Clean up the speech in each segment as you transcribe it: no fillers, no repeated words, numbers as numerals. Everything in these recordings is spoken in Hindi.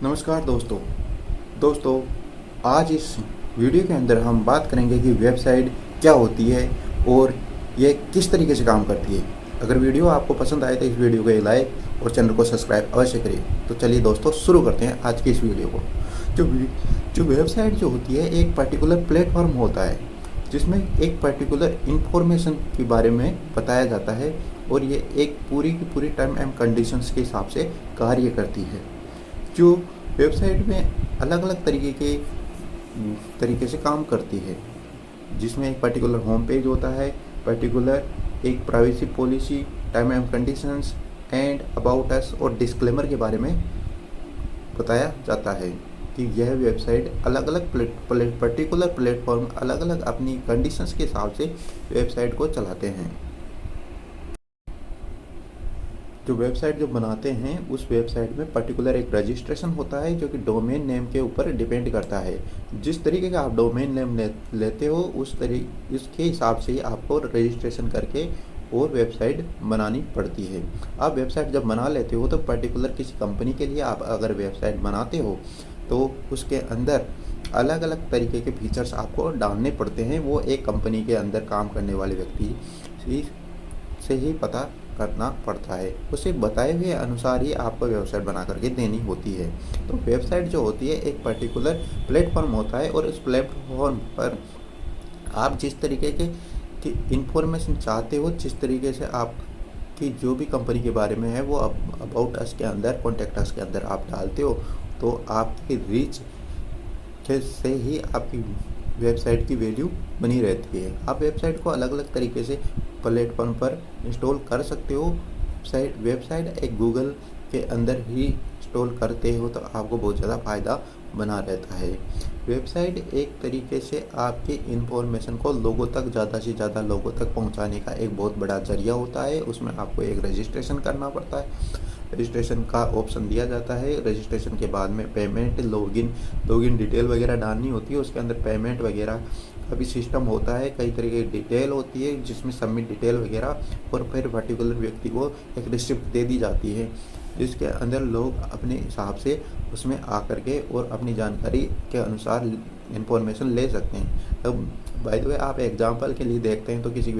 नमस्कार दोस्तों आज इस वीडियो के अंदर हम बात करेंगे कि वेबसाइट क्या होती है और ये किस तरीके से काम करती है। अगर वीडियो आपको पसंद आए तो इस वीडियो को लाइक और चैनल को सब्सक्राइब अवश्य करिए। तो चलिए दोस्तों शुरू करते हैं आज की इस वीडियो को। जो वेबसाइट जो होती है एक पर्टिकुलर प्लेटफॉर्म होता है जिसमें एक पर्टिकुलर इंफॉर्मेशन के बारे में बताया जाता है और ये एक पूरी की पूरी टर्म एंड कंडीशंस के हिसाब से कार्य करती है। जो वेबसाइट में अलग अलग तरीके से काम करती है, जिसमें एक पर्टिकुलर होम पेज होता है, पर्टिकुलर एक privacy policy, term and conditions and about us और डिस्क्लेमर के बारे में बताया जाता है कि यह वेबसाइट अलग अलग पर्टिकुलर प्लेटफॉर्म अलग अलग अपनी कंडीशंस के हिसाब से वेबसाइट को चलाते हैं। जो वेबसाइट जो बनाते हैं उस वेबसाइट में पर्टिकुलर एक रजिस्ट्रेशन होता है जो कि डोमेन नेम के ऊपर डिपेंड करता है। जिस तरीके का आप डोमेन नेम लेते हो उसके हिसाब से ही आपको रजिस्ट्रेशन करके और वेबसाइट बनानी पड़ती है। आप वेबसाइट जब बना लेते हो तो पर्टिकुलर किसी कंपनी के लिए आप अगर वेबसाइट बनाते हो तो उसके अंदर अलग अलग तरीके के फीचर्स आपको डालने पड़ते हैं। वो एक कंपनी के अंदर काम करने वाले व्यक्ति से ही पता करना पड़ता है। उसे बताए हुए अनुसार ही आपको वेबसाइट बना करके देनी होती है। तो वेबसाइट जो होती है एक पर्टिकुलर प्लेटफॉर्म होता है और उस प्लेटफॉर्म पर आप जिस तरीके की इंफॉर्मेशन चाहते हो, जिस तरीके से आपकी जो भी कंपनी के बारे में है वो अबाउट अस के अंदर, कॉन्टैक्ट अस के अंदर आप डालते हो तो आपकी रीच से ही आपकी वेबसाइट की वैल्यू बनी रहती है। आप वेबसाइट को अलग अलग तरीके से प्लेटफॉर्म पर इंस्टॉल कर सकते हो। वेबसाइट एक गूगल के अंदर ही इंस्टॉल करते हो तो आपको बहुत ज़्यादा फ़ायदा बना रहता है। वेबसाइट एक तरीके से आपकी इंफॉर्मेशन को लोगों तक, ज़्यादा से ज़्यादा लोगों तक पहुंचाने का एक बहुत बड़ा जरिया होता है। उसमें आपको एक रजिस्ट्रेशन करना पड़ता है। रजिस्ट्रेशन का ऑप्शन दिया जाता है। रजिस्ट्रेशन के बाद में पेमेंट, लॉगिन डिटेल वगैरह डालनी होती है। उसके अंदर पेमेंट वगैरह का भी सिस्टम होता है। कई तरह की डिटेल होती है जिसमें सबमिट डिटेल वगैरह और फिर पर्टिकुलर व्यक्ति को एक रिसिप्ट दे दी जाती है जिसके अंदर लोग अपने हिसाब से उसमें आकर के और अपनी जानकारी के अनुसार इंफॉर्मेशन ले सकते हैं। अब बाय द वे आप एग्जांपल के लिए देखते हैं तो किसी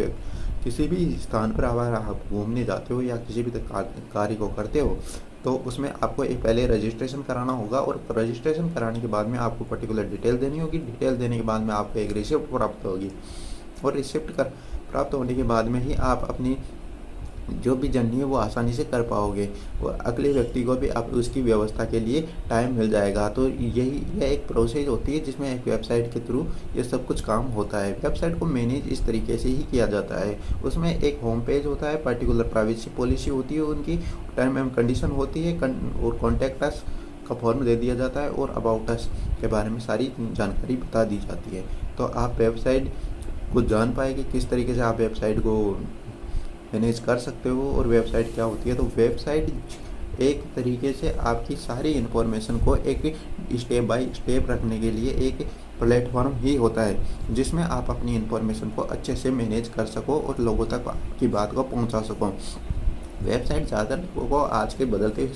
भी स्थान पर अगर आप घूमने जाते हो या किसी भी कार्य को करते हो तो उसमें आपको एक पहले रजिस्ट्रेशन कराना होगा और रजिस्ट्रेशन कराने के बाद में आपको पर्टिकुलर डिटेल देनी होगी। डिटेल देने के बाद में आपको एक रिसिप्ट प्राप्त होगी और रिसिप्ट प्राप्त होने के बाद में ही आप अपनी जो भी जर्नी है वो आसानी से कर पाओगे और अगले व्यक्ति को भी आप उसकी व्यवस्था के लिए टाइम मिल जाएगा। तो यह एक प्रोसेस होती है जिसमें एक वेबसाइट के थ्रू ये सब कुछ काम होता है। वेबसाइट को मैनेज इस तरीके से ही किया जाता है। उसमें एक होम पेज होता है, पर्टिकुलर प्राइवेसी पॉलिसी होती है, उनकी टर्म एंड कंडीशन होती है और कॉन्टैक्ट अस का फॉर्म दे दिया जाता है और अबाउट अस के बारे में सारी जानकारी बता दी जाती है। तो आप वेबसाइट को जान पाएंगे किस तरीके से आप वेबसाइट को मैनेज कर सकते हो और वेबसाइट क्या होती है। तो वेबसाइट एक तरीके से आपकी सारी इन्फॉर्मेशन को एक स्टेप बाय स्टेप रखने के लिए एक प्लेटफॉर्म ही होता है जिसमें आप अपनी इन्फॉर्मेशन को अच्छे से मैनेज कर सको और लोगों तक आपकी बात को पहुंचा सको। वेबसाइट ज़्यादातर लोगों को आज के बदलते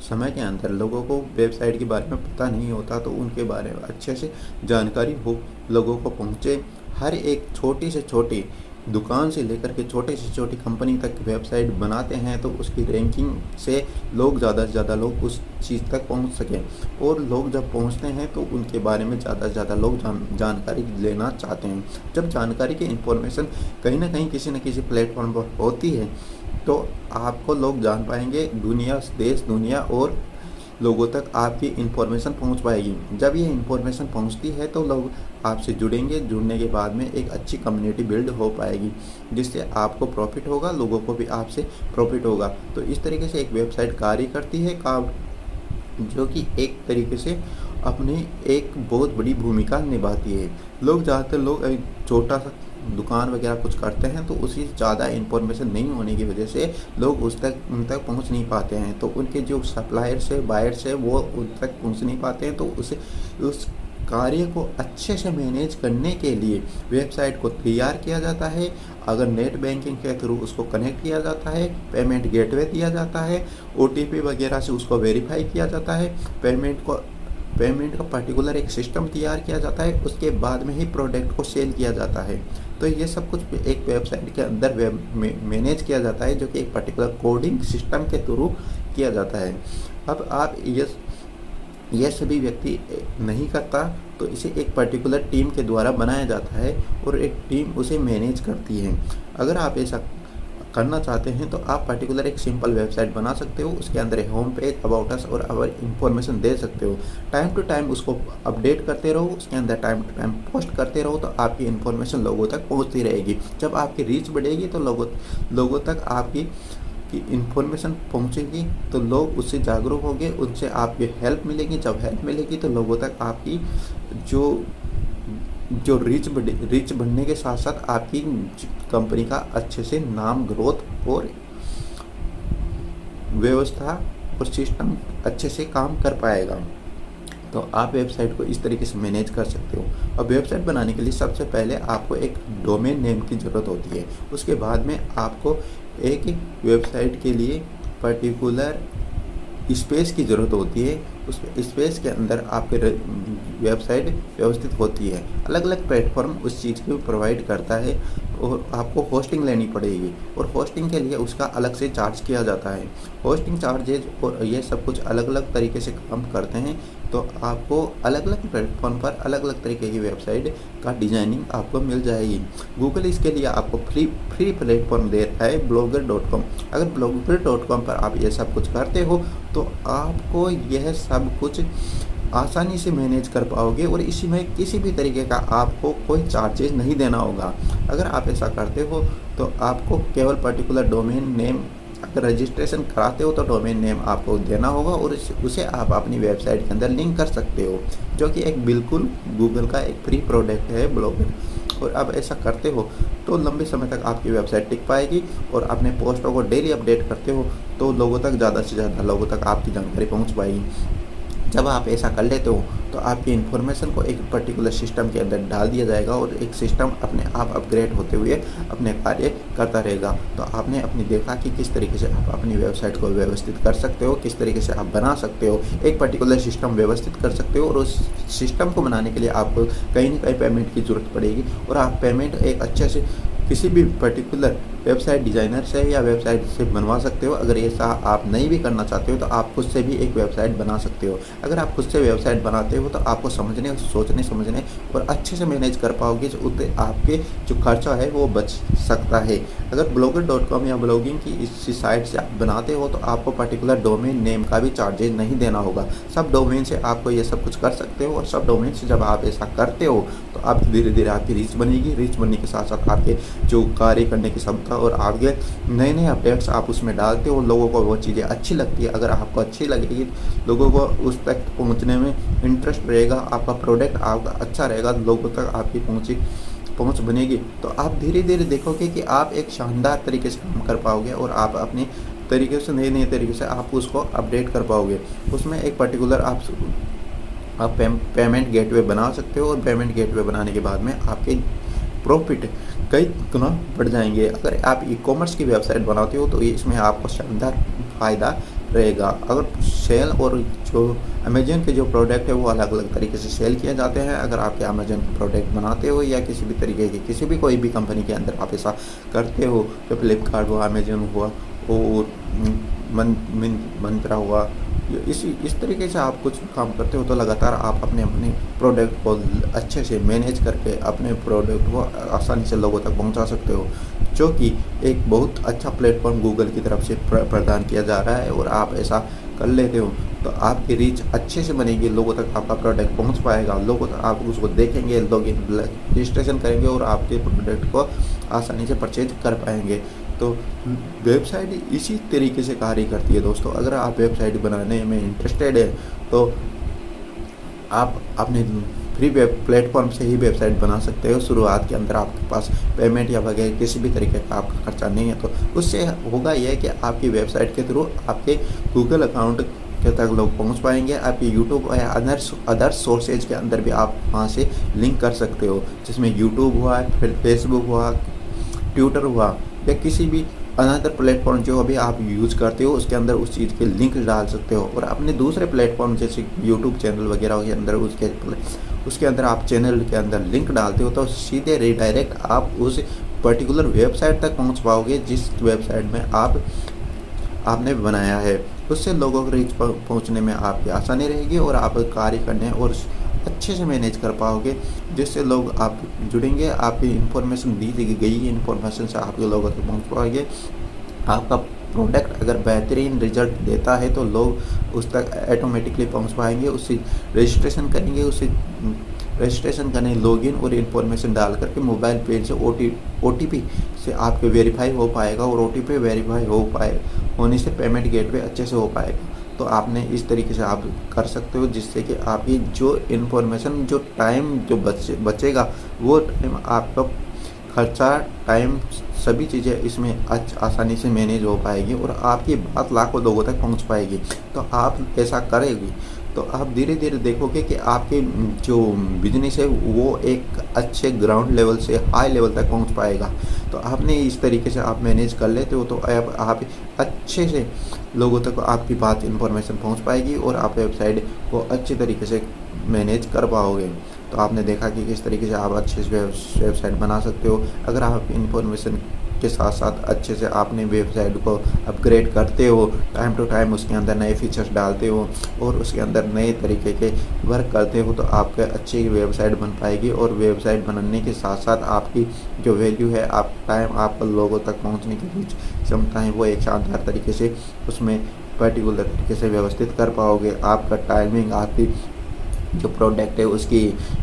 समय के अंदर लोगों को वेबसाइट के बारे में पता नहीं होता, तो उनके बारे में अच्छे से जानकारी हो, लोगों को पहुँचे। हर एक छोटी से छोटी दुकान से लेकर के छोटी से छोटी कंपनी तक वेबसाइट बनाते हैं तो उसकी रैंकिंग से लोग ज़्यादा से ज़्यादा लोग उस चीज़ तक पहुंच सकें और लोग जब पहुंचते हैं तो उनके बारे में ज़्यादा से ज़्यादा लोग जानकारी लेना चाहते हैं। जब जानकारी की इन्फॉर्मेशन कहीं ना कहीं किसी न किसी प्लेटफॉर्म पर होती है तो आपको लोग जान पाएंगे, देश दुनिया और लोगों तक आपकी इन्फॉर्मेशन पहुंच पाएगी। जब ये इन्फॉर्मेशन पहुंचती है तो लोग आपसे जुड़ेंगे, जुड़ने के बाद में एक अच्छी कम्युनिटी बिल्ड हो पाएगी जिससे आपको प्रॉफिट होगा, लोगों को भी आपसे प्रॉफिट होगा। तो इस तरीके से एक वेबसाइट कार्य करती है जो कि एक तरीके से अपनी एक बहुत बड़ी भूमिका निभाती है। ज़्यादातर लोग एक छोटा सा दुकान वगैरह कुछ करते हैं तो उसी ज़्यादा इन्फॉर्मेशन नहीं होने की वजह से लोग उन तक पहुंच नहीं पाते हैं। तो उनके जो सप्लायर्स है, बायर्स है, वो उन तक पहुंच नहीं पाते हैं तो उस कार्य को अच्छे से मैनेज करने के लिए वेबसाइट को तैयार किया जाता है। अगर नेट बैंकिंग के थ्रू उसको कनेक्ट किया जाता है, पेमेंट गेटवे दिया जाता है, ओटीपी वगैरह से उसको वेरीफाई किया जाता है, पेमेंट का पर्टिकुलर एक सिस्टम तैयार किया जाता है, उसके बाद में ही प्रोडक्ट को सेल किया जाता है। तो ये सब कुछ एक वेबसाइट के अंदर मैनेज किया जाता है, जो कि एक पर्टिकुलर कोडिंग सिस्टम के थ्रू किया जाता है। अब आप यह सभी व्यक्ति नहीं करता, तो इसे एक पर्टिकुलर टीम के द्वारा बनाया जाता है और एक टीम उसे मैनेज करती है। अगर आप ऐसा करना चाहते हैं तो आप पर्टिकुलर एक सिंपल वेबसाइट बना सकते हो, उसके अंदर होम पेज, अबाउट अस और अवर इंफॉर्मेशन दे सकते हो। टाइम टू टाइम उसको अपडेट करते रहो, उसके अंदर टाइम टू टाइम पोस्ट करते रहो, तो आपकी इन्फॉर्मेशन लोगों तक पहुंचती रहेगी। जब आपकी रीच बढ़ेगी तो लोगों तक आपकी इन्फॉर्मेशन पहुंचेगी, तो लोग उससे जागरूक होंगे, उनसे आपकी हेल्प मिलेगी। जब हेल्प मिलेगी तो लोगों तक आपकी जो रीच बढ़ने के साथ साथ आपकी कंपनी का अच्छे से नाम, ग्रोथ और व्यवस्था और सिस्टम अच्छे से काम कर पाएगा। तो आप वेबसाइट को इस तरीके से मैनेज कर सकते हो। अब वेबसाइट बनाने के लिए सबसे पहले आपको एक डोमेन नेम की ज़रूरत होती है। उसके बाद में आपको एक वेबसाइट के लिए पर्टिकुलर स्पेस की ज़रूरत होती है। उस स्पेस के अंदर आपके वेबसाइट व्यवस्थित होती है। अलग अलग प्लेटफॉर्म उस चीज़ को प्रोवाइड करता है और आपको होस्टिंग लेनी पड़ेगी, और होस्टिंग के लिए उसका अलग से चार्ज किया जाता है। होस्टिंग चार्जेज और ये सब कुछ अलग अलग तरीके से काम करते हैं। तो आपको अलग अलग प्लेटफॉर्म पर अलग अलग तरीके की वेबसाइट का डिज़ाइनिंग आपको मिल जाएगी। गूगल इसके लिए आपको फ्री प्लेटफॉर्म दे रहा है blogger.com। अगर blogger.com पर आप ये सब कुछ करते हो तो आपको यह सब कुछ आसानी से मैनेज कर पाओगे, और इसी में किसी भी तरीके का आपको कोई चार्जेस नहीं देना होगा। अगर आप ऐसा करते हो तो आपको केवल पर्टिकुलर डोमेन नेम, अगर रजिस्ट्रेशन कराते हो तो डोमेन नेम आपको देना होगा, और उसे आप अपनी वेबसाइट के अंदर लिंक कर सकते हो, जो कि एक बिल्कुल गूगल का एक फ्री प्रोडक्ट है ब्लॉगर। और अब ऐसा करते हो तो लंबे समय तक आपकी वेबसाइट टिक पाएगी, और अपने पोस्टों को डेली अपडेट करते हो तो लोगों तक, ज़्यादा से ज़्यादा लोगों तक आपकी जानकारी पहुंच पाएगी। जब आप ऐसा कर लेते हो तो आपकी इन्फॉर्मेशन को एक पर्टिकुलर सिस्टम के अंदर डाल दिया जाएगा, और एक सिस्टम अपने आप अपग्रेड होते हुए अपने कार्य करता रहेगा। तो आपने अपनी देखा कि किस तरीके से आप अपनी वेबसाइट को व्यवस्थित कर सकते हो, किस तरीके से आप बना सकते हो, एक पर्टिकुलर सिस्टम व्यवस्थित कर सकते हो। और उस सिस्टम को बनाने के लिए आपको कहीं ना कहीं पेमेंट की ज़रूरत पड़ेगी, और आप पेमेंट एक अच्छे से किसी भी पर्टिकुलर वेबसाइट डिज़ाइनर से या वेबसाइट से बनवा सकते हो। अगर ऐसा आप नहीं भी करना चाहते हो तो आप खुद से भी एक वेबसाइट बना सकते हो। अगर आप खुद से वेबसाइट बनाते हो तो आपको समझने, सोचने, समझने और अच्छे से मैनेज कर पाओगे, जो आपके जो खर्चा है वो बच सकता है। अगर blogger.com या ब्लॉगिंग की इसी साइट से आप बनाते हो तो आपको पर्टिकुलर डोमेन नेम का भी चार्जेज नहीं देना होगा। सब डोमेन से आपको ये सब कुछ कर सकते हो, और सब डोमेन से जब आप ऐसा करते हो तो आप धीरे धीरे आपकी रीच बनेगी। रीच बनने के साथ साथ आपके जो कार्य करने की क्षमता और आगे नए नए अपडेट्स आप उसमें डालते हो, लोगों को वो चीज़ें अच्छी लगती है। अगर आपको अच्छी लगेगी, लोगों को उस तक पहुंचने में इंटरेस्ट रहेगा, आपका प्रोडक्ट आपका अच्छा रहेगा, लोगों तक आपकी पहुंच बनेगी, तो आप धीरे धीरे देखोगे कि आप एक शानदार तरीके से काम कर पाओगे, और आप अपनी तरीके से नए तरीके से आप उसको अपडेट कर पाओगे। उसमें एक पर्टिकुलर आप पेमेंट गेटवे बना सकते हो, और पेमेंट गेटवे बनाने के बाद में आपके प्रॉफिट कई गुना बढ़ जाएंगे। अगर आप ई कॉमर्स की वेबसाइट बनाते हो तो इसमें आपको शानदार फ़ायदा रहेगा। अगर सेल और जो अमेजन के जो प्रोडक्ट है वो अलग अलग तरीके से सेल किए जाते हैं। अगर आप अमेजन के प्रोडक्ट बनाते हो या किसी भी तरीके के किसी भी कोई भी कंपनी के अंदर आप ऐसा करते हो, तो फ्लिपकार्ट हुआ, अमेजन हुआ और मंत्रा हुआ, इस तरीके से आप कुछ काम करते हो तो लगातार आप अपने प्रोडक्ट को अच्छे से मैनेज करके अपने प्रोडक्ट को आसानी से लोगों तक पहुंचा सकते हो, जो कि एक बहुत अच्छा प्लेटफॉर्म गूगल की तरफ से प्रदान किया जा रहा है। और आप ऐसा कर लेते हो तो आपकी रीच अच्छे से बनेगी, लोगों तक आपका प्रोडक्ट पहुंच पाएगा, लोगों तक आप उसको देखेंगे, लोग रजिस्ट्रेशन करेंगे और आपके प्रोडक्ट को आसानी से परचेज कर पाएंगे। तो वेबसाइट इसी तरीके से कार्य करती है दोस्तों। अगर आप वेबसाइट बनाने में इंटरेस्टेड है तो आप अपने फ्री वेब प्लेटफॉर्म से ही वेबसाइट बना सकते हो। शुरुआत के अंदर आपके पास पेमेंट या वगैरह किसी भी तरीके का आपका खर्चा नहीं है, तो उससे होगा यह कि आपकी वेबसाइट के थ्रू आपके गूगल अकाउंट के तक लोग पहुंच पाएंगे। आपके यूट्यूब या अदर सोर्सेज के अंदर भी आप वहां से लिंक कर सकते हो, जिसमें यूट्यूब हुआ, फिर फेसबुक हुआ, ट्विटर हुआ, या किसी भी अनदर प्लेटफॉर्म जो अभी आप यूज़ करते हो उसके अंदर उस चीज़ के लिंक डाल सकते हो। और अपने दूसरे प्लेटफॉर्म जैसे यूट्यूब चैनल वगैरह के अंदर उसके अंदर आप चैनल के अंदर लिंक डालते हो तो सीधे रिडायरेक्ट आप उस पर्टिकुलर वेबसाइट तक पहुंच पाओगे जिस वेबसाइट में आपने बनाया है। उससे लोगों को रीच पहुंचने में आपकी आसानी रहेगी और आप कार्य करने और अच्छे से मैनेज कर पाओगे, जिससे लोग आप जुड़ेंगे, आपकी इन्फॉर्मेशन दी गई इन्फॉर्मेशन से आपके लोगों तक पहुंच पाओगे। आपका प्रोडक्ट अगर बेहतरीन रिजल्ट देता है तो लोग उस तक ऑटोमेटिकली पहुंच पाएंगे, उससे रजिस्ट्रेशन करेंगे, उससे रजिस्ट्रेशन करने लॉगिन और इन्फॉर्मेशन डाल करके मोबाइल पे से OTP से आपके वेरीफाई हो पाएगा और OTP वेरीफाई होने से पेमेंट गेटवे अच्छे से हो पाएगा। तो आपने इस तरीके से आप कर सकते हो, जिससे कि आपकी जो इन्फॉर्मेशन जो टाइम जो बचेगा वो टाइम आपका खर्चा, टाइम, सभी चीज़ें इसमें आसानी से मैनेज हो पाएगी और आपकी बात लाखों लोगों तक पहुंच पाएगी। तो आप ऐसा करेंगे तो आप धीरे धीरे देखोगे कि आपके जो बिजनेस है वो एक अच्छे ग्राउंड लेवल से हाई लेवल तक पहुंच पाएगा। तो आपने इस तरीके से आप मैनेज कर लेते हो तो आप अच्छे से लोगों तक आपकी बात इन्फॉर्मेशन पहुंच पाएगी और आप वेबसाइट को अच्छे तरीके से मैनेज कर पाओगे। तो आपने देखा कि किस तरीके से आप अच्छे से वेबसाइट बना सकते हो। अगर आप इन्फॉर्मेशन के साथ साथ अच्छे से आपने वेबसाइट को अपग्रेड करते हो, टाइम टू टाइम उसके अंदर नए फीचर्स डालते हो और उसके अंदर नए तरीके के वर्क करते हो तो आपके अच्छी वेबसाइट बन पाएगी। और वेबसाइट बनाने के साथ साथ आपकी जो वैल्यू है, आप टाइम, आप लोगों तक पहुंचने की जो क्षमता है वो एक शानदार तरीके से उसमें पर्टिकुलर तरीके से व्यवस्थित कर पाओगे। आपका टाइमिंग, आपकी जो प्रोडक्ट है उसकी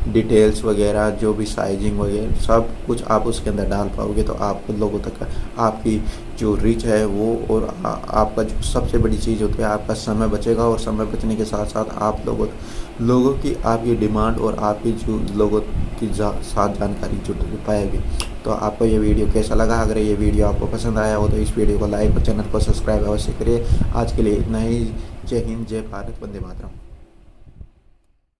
डिटेल्स वगैरह, जो भी साइजिंग वगैरह सब कुछ आप उसके अंदर डाल पाओगे। तो आप लोगों तक आपकी जो रीच है वो, और आपका जो सबसे बड़ी चीज़ होती है आपका समय बचेगा। और समय बचने के साथ साथ आप लोगों की आपकी डिमांड और आपकी जो लोगों की साथ जानकारी जुड़ पाएगी। तो आपको ये वीडियो कैसा लगा? अगर ये वीडियो आपको पसंद आया हो तो इस वीडियो को लाइक और चैनल को सब्सक्राइब अवश्य करिए। आज के लिए इतना ही। जय हिंद, जय भारत, वंदे मातरम।